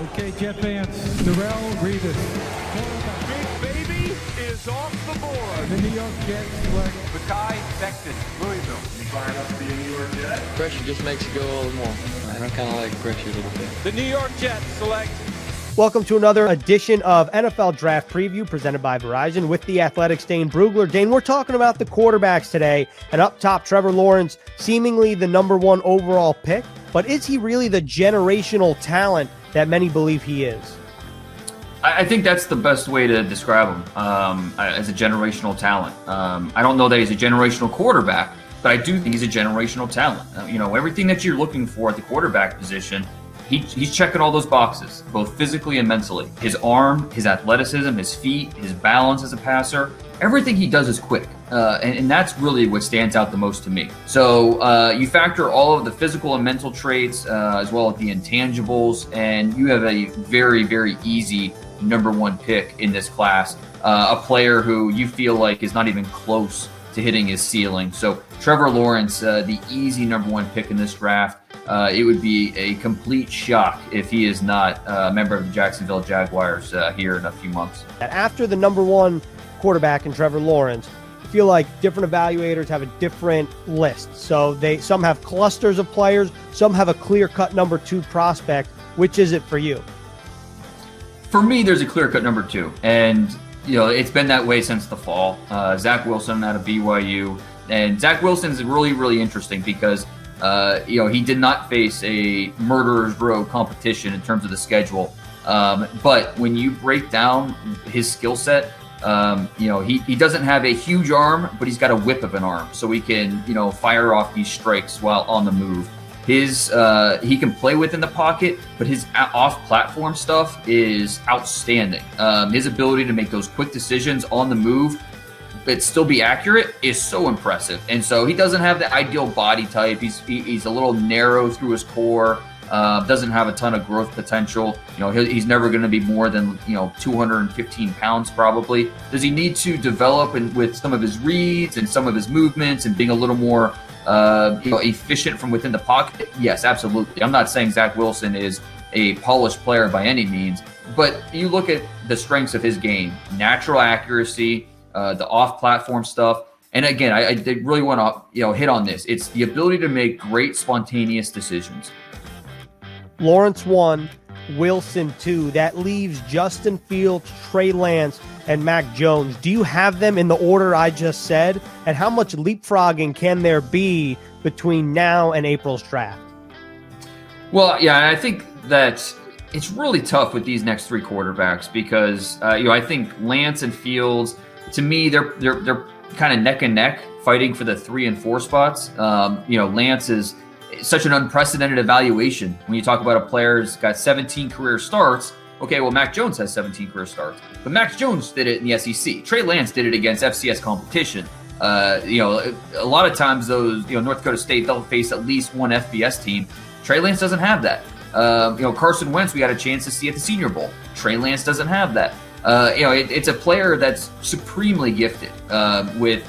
Okay, Jet fans, Darrell Revis. Big Baby is off the board. The New York Jets select Makai Becton, Louisville. You find up to be a New York Jet? Pressure just makes you go a little more. I kind of like pressure a little bit. The New York Jets select. Welcome to another edition of NFL Draft Preview presented by Verizon with the Athletics' Dane Brugler. Dane, we're talking about the quarterbacks today, and up top, Trevor Lawrence, seemingly the number one overall pick. But is he really the generational talent that many believe he is? I think that's the best way to describe him as a generational talent. I don't know that he's a generational quarterback, but I do think he's a generational talent. Everything that you're looking for at the quarterback position, he's checking all those boxes, both physically and mentally. His arm, his athleticism, his feet, his balance as a passer, everything he does is quick. And that's really what stands out the most to me. So you factor all of the physical and mental traits as well as the intangibles, and you have a very, very easy number one pick in this class, a player who you feel like is not even close to hitting his ceiling. So Trevor Lawrence, the easy number one pick in this draft. It would be a complete shock if he is not a member of the Jacksonville Jaguars here in a few months. After the number one quarterback in Trevor Lawrence, I feel like different evaluators have a different list. So some have clusters of players, some have a clear-cut number two prospect. Which is it for you? For me, there's a clear-cut number two, and it's been that way since the fall. Zach Wilson out of BYU, and Zach Wilson is really, really interesting because he did not face a murderer's row competition in terms of the schedule. But when you break down his skill set, he doesn't have a huge arm, but he's got a whip of an arm, so he can fire off these strikes while on the move. He can play within the pocket, but his off-platform stuff is outstanding. His ability to make those quick decisions on the move but still be accurate is so impressive. And so he doesn't have the ideal body type. He's a little narrow through his core. Doesn't have a ton of growth potential. He's never going to be more than 215 pounds probably. Does he need to develop with some of his reads and some of his movements and being a little more efficient from within the pocket? Yes, absolutely. I'm not saying Zach Wilson is a polished player by any means, but you look at the strengths of his game: natural accuracy, the off-platform stuff. And again, I really want to hit on this. It's the ability to make great spontaneous decisions. Lawrence 1, Wilson 2. That leaves Justin Fields, Trey Lance, and Mac Jones. Do you have them in the order I just said? And how much leapfrogging can there be between now and April's draft? Well, yeah, I think that it's really tough with these next three quarterbacks because I think Lance and Fields, to me, they're kind of neck and neck fighting for the 3 and 4 spots. Lance is such an unprecedented evaluation. When you talk about a player who's got 17 career starts, okay, well, Mac Jones has 17 career starts, but Mac Jones did it in the SEC. Trey Lance did it against FCS competition. A lot of times those, North Dakota State, they'll face at least one FBS team. Trey Lance doesn't have that. Carson Wentz, we got a chance to see at the Senior Bowl. Trey Lance doesn't have that. It's a player that's supremely gifted with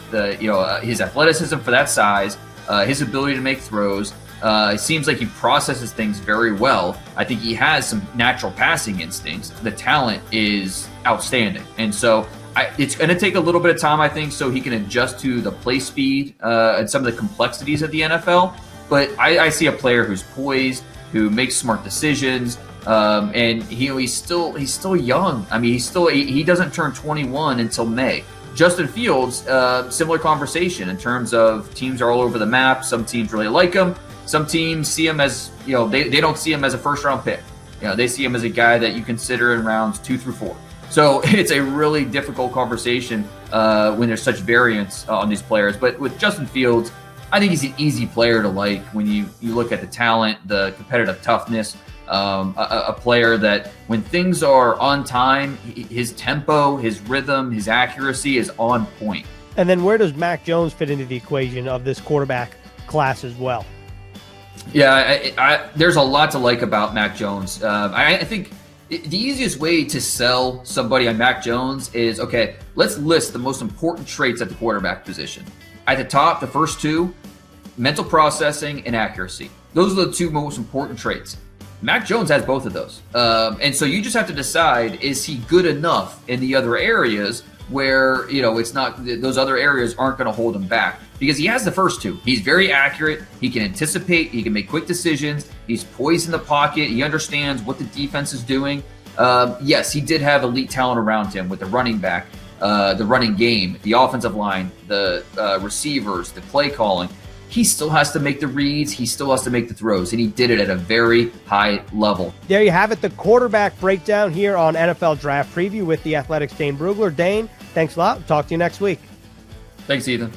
his athleticism for that size, his ability to make throws. It seems like he processes things very well. I think he has some natural passing instincts. The talent is outstanding. And so it's going to take a little bit of time, I think, so he can adjust to the play speed and some of the complexities of the NFL. But I see a player who's poised, who makes smart decisions, and he's still young. I mean, he doesn't turn 21 until May. Justin Fields, similar conversation in terms of teams are all over the map. Some teams really like him. Some teams see him as, they don't see him as a first-round pick. They see him as a guy that you consider in rounds 2 through 4. So it's a really difficult conversation when there's such variance on these players. But with Justin Fields, I think he's an easy player to like when you look at the talent, the competitive toughness, a player that when things are on time, his tempo, his rhythm, his accuracy is on point. And then where does Mac Jones fit into the equation of this quarterback class as well? Yeah, there's a lot to like about Mac Jones. I think the easiest way to sell somebody on Mac Jones is, okay, let's list the most important traits at the quarterback position. At the top, the first two, mental processing and accuracy. Those are the two most important traits. Mac Jones has both of those. And so you just have to decide, is he good enough in the other areas where, it's not, those other areas aren't going to hold him back? Because he has the first two. He's very accurate. He can anticipate. He can make quick decisions. He's poised in the pocket. He understands what the defense is doing. Yes, he did have elite talent around him with the running back, the running game, the offensive line, the receivers, the play calling. He still has to make the reads. He still has to make the throws, and he did it at a very high level. There you have it, the quarterback breakdown here on NFL Draft Preview with the Athletics' Dane Brugler. Dane, thanks a lot. Talk to you next week. Thanks, Ethan.